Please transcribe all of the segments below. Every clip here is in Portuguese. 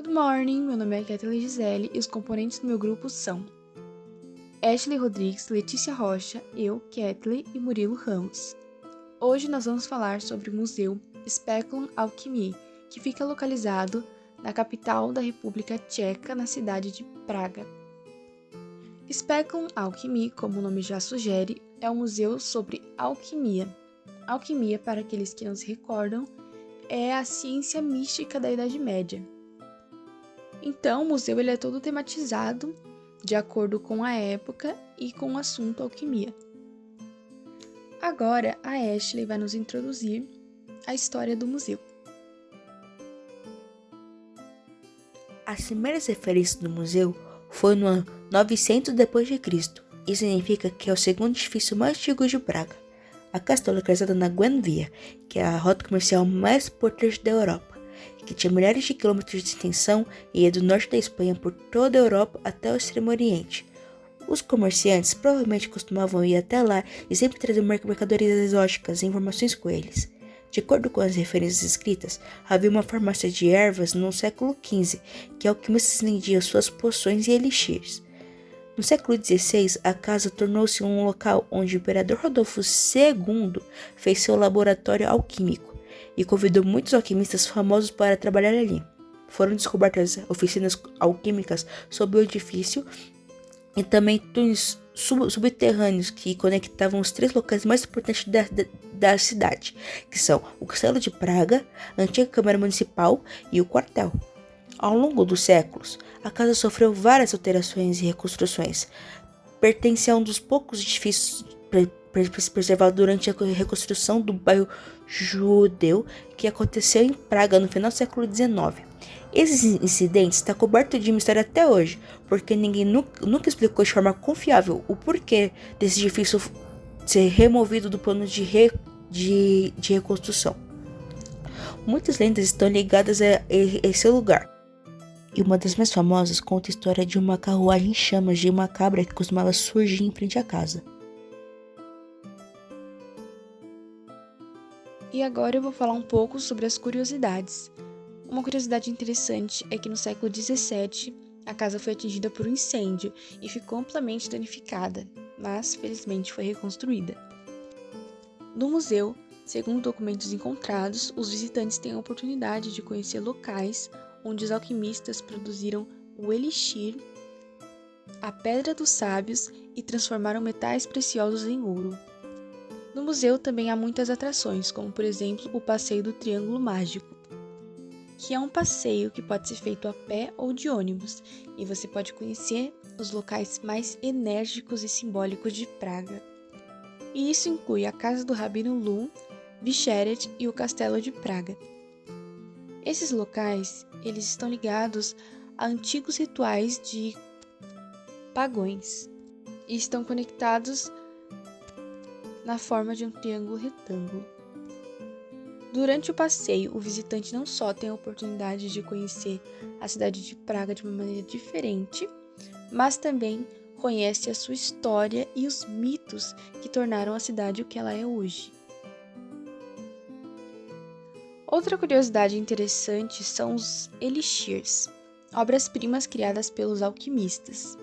Good morning, meu nome é Kathleen Gisele e os componentes do meu grupo são Ashley Rodrigues, Letícia Rocha, eu, Kathleen e Murilo Ramos. Hoje nós vamos falar sobre o Museu Speculum Alchemii, que fica localizado na capital da República Tcheca, na cidade de Praga. Speculum Alchemii, como o nome já sugere, é um museu sobre alquimia. Alquimia, para aqueles que não se recordam, é a ciência mística da Idade Média. Então, o museu ele é todo tematizado de acordo com a época e com o assunto alquimia. Agora, a Ashley vai nos introduzir a história do museu. As primeiras referências do museu foram no ano 900 d.C. Isso significa que é o segundo edifício mais antigo de Praga. A casa está localizada na Guenvia, que é a rota comercial mais importante da Europa, que tinha milhares de quilômetros de extensão e ia do norte da Espanha por toda a Europa até o Extremo Oriente. Os comerciantes provavelmente costumavam ir até lá e sempre trazer mercadorias exóticas e informações com eles. De acordo com as referências escritas, havia uma farmácia de ervas no século XV, que alquimistas vendiam suas poções e elixirs. No século XVI, a casa tornou-se um local onde o imperador Rodolfo II fez seu laboratório alquímico e convidou muitos alquimistas famosos para trabalhar ali. Foram descobertas oficinas alquímicas sob o edifício e também túneis subterrâneos que conectavam os três locais mais importantes da cidade, que são o Castelo de Praga, a antiga Câmara Municipal e o quartel. Ao longo dos séculos, a casa sofreu várias alterações e reconstruções. Pertence a um dos poucos edifícios preservados durante a reconstrução do bairro judeu que aconteceu em Praga no final do século XIX. Esses incidentes estão cobertos de mistério até hoje, porque ninguém nunca explicou de forma confiável o porquê desse edifício ser removido do plano de reconstrução. Muitas lendas estão ligadas a esse lugar. E uma das mais famosas conta a história de uma carruagem em chamas de uma cabra que costumava surgir em frente à casa. E agora eu vou falar um pouco sobre as curiosidades. Uma curiosidade interessante é que no século XVII a casa foi atingida por um incêndio e ficou amplamente danificada, mas felizmente foi reconstruída. No museu, segundo documentos encontrados, os visitantes têm a oportunidade de conhecer locais onde os alquimistas produziram o elixir, a pedra dos sábios e transformaram metais preciosos em ouro. No museu também há muitas atrações, como por exemplo o passeio do Triângulo Mágico, que é um passeio que pode ser feito a pé ou de ônibus, e você pode conhecer os locais mais enérgicos e simbólicos de Praga. E isso inclui a casa do Rabino Lu, Vyšehrad e o Castelo de Praga. Esses locais, eles estão ligados a antigos rituais de pagões e estão conectados na forma de um triângulo retângulo. Durante o passeio, o visitante não só tem a oportunidade de conhecer a cidade de Praga de uma maneira diferente, mas também conhece a sua história e os mitos que tornaram a cidade o que ela é hoje. Outra curiosidade interessante são os elixirs, obras-primas criadas pelos alquimistas.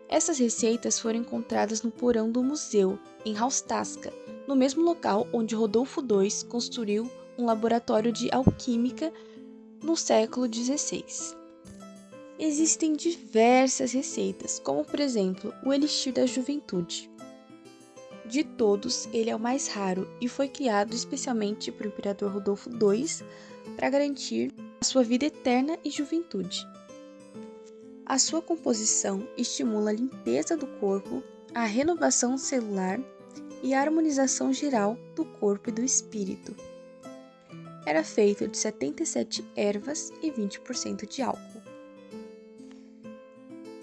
Essas receitas foram encontradas no porão do museu, em Haustaska, no mesmo local onde Rodolfo II construiu um laboratório de alquímica no século XVI. Existem diversas receitas, como por exemplo o elixir da juventude. De todos, ele é o mais raro e foi criado especialmente por imperador Rodolfo II para garantir a sua vida eterna e juventude. A sua composição estimula a limpeza do corpo, a renovação celular e a harmonização geral do corpo e do espírito. Era feito de 77 ervas e 20% de álcool.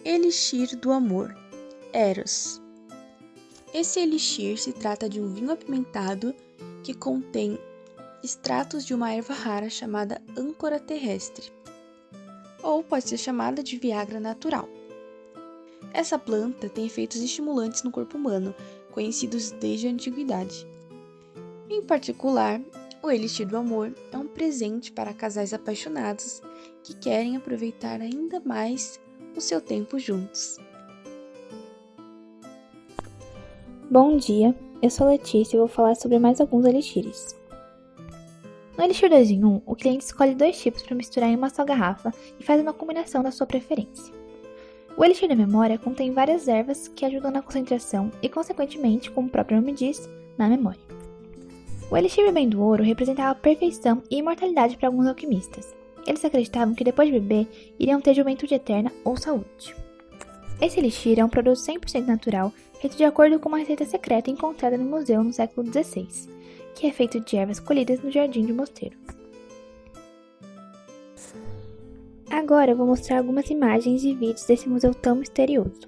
Elixir do amor, Eros. Esse elixir se trata de um vinho apimentado que contém extratos de uma erva rara chamada âncora terrestre, ou pode ser chamada de Viagra natural. Essa planta tem efeitos estimulantes no corpo humano, conhecidos desde a antiguidade. Em particular, O Elixir do Amor é um presente para casais apaixonados que querem aproveitar ainda mais o seu tempo juntos. Bom dia, eu sou Letícia e vou falar sobre mais alguns elixires. No Elixir 2 em 1, o cliente escolhe 2 tipos para misturar em uma só garrafa e faz uma combinação da sua preferência. O Elixir da Memória contém várias ervas que ajudam na concentração e, consequentemente, como o próprio nome diz, na memória. O Elixir Bebendo do Ouro representava perfeição e imortalidade para alguns alquimistas. Eles acreditavam que depois de beber, iriam ter juventude eterna ou saúde. Esse elixir é um produto 100% natural, feito de acordo com uma receita secreta encontrada no museu no século XVI, que é feito de ervas colhidas no jardim de mosteiro. Agora eu vou mostrar algumas imagens e vídeos desse museu tão misterioso.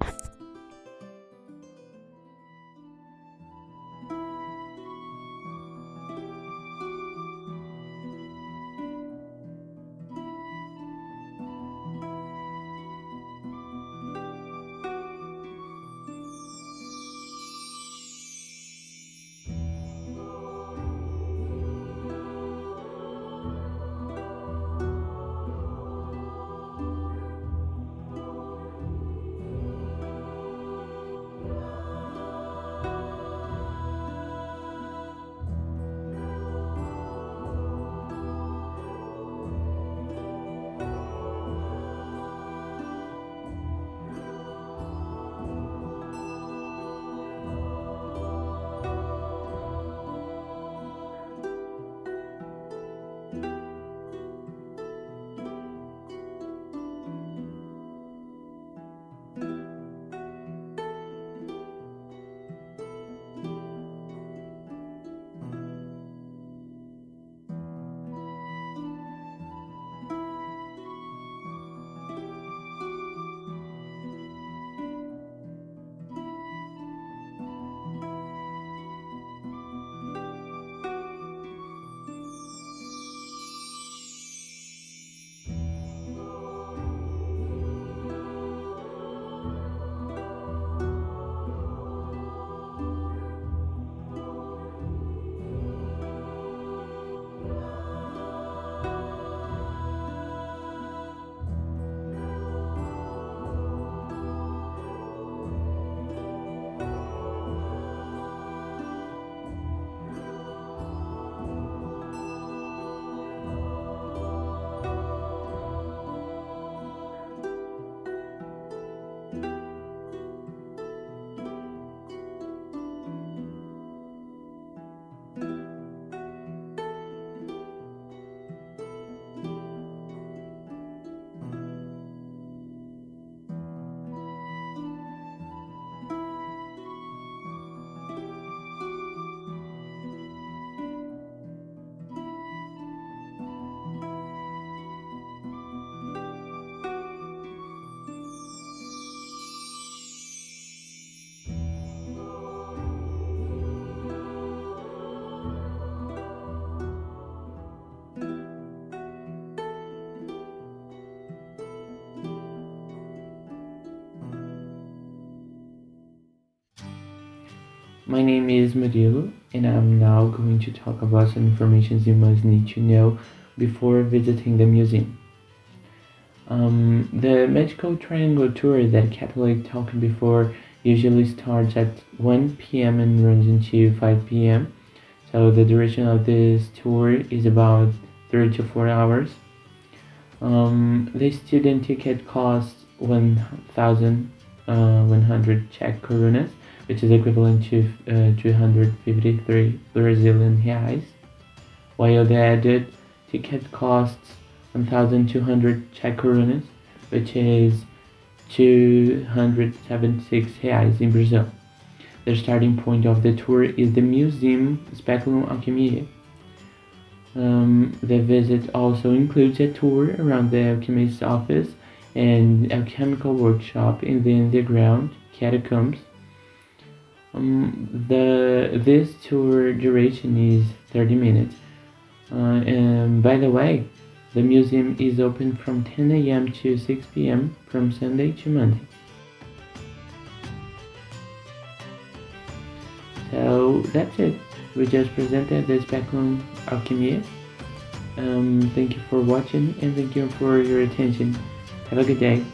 My name is Murilo, and I'm now going to talk about some information you must need to know before visiting the museum. The Magical Triangle tour that Catholic talked before usually starts at 1 p.m. and runs until 5 p.m. So the duration of this tour is about 3 to 4 hours. The student ticket costs 1,100 Czech korunas, which is equivalent to 253 Brazilian reais, while the adult ticket costs 1,200 Czech korunas, which is 276 reais in Brazil. The starting point of the tour is the Museum Speculum Alchemiae. The visit also includes a tour around the alchemist's office and alchemical workshop in the underground catacombs. This tour duration is 30 minutes. And by the way, the museum is open from 10 a.m. to 6 p.m. from Sunday to Monday. So that's it. we just presented the Speculum Alchemia. Thank you for watching and thank you for your attention. Have a good day.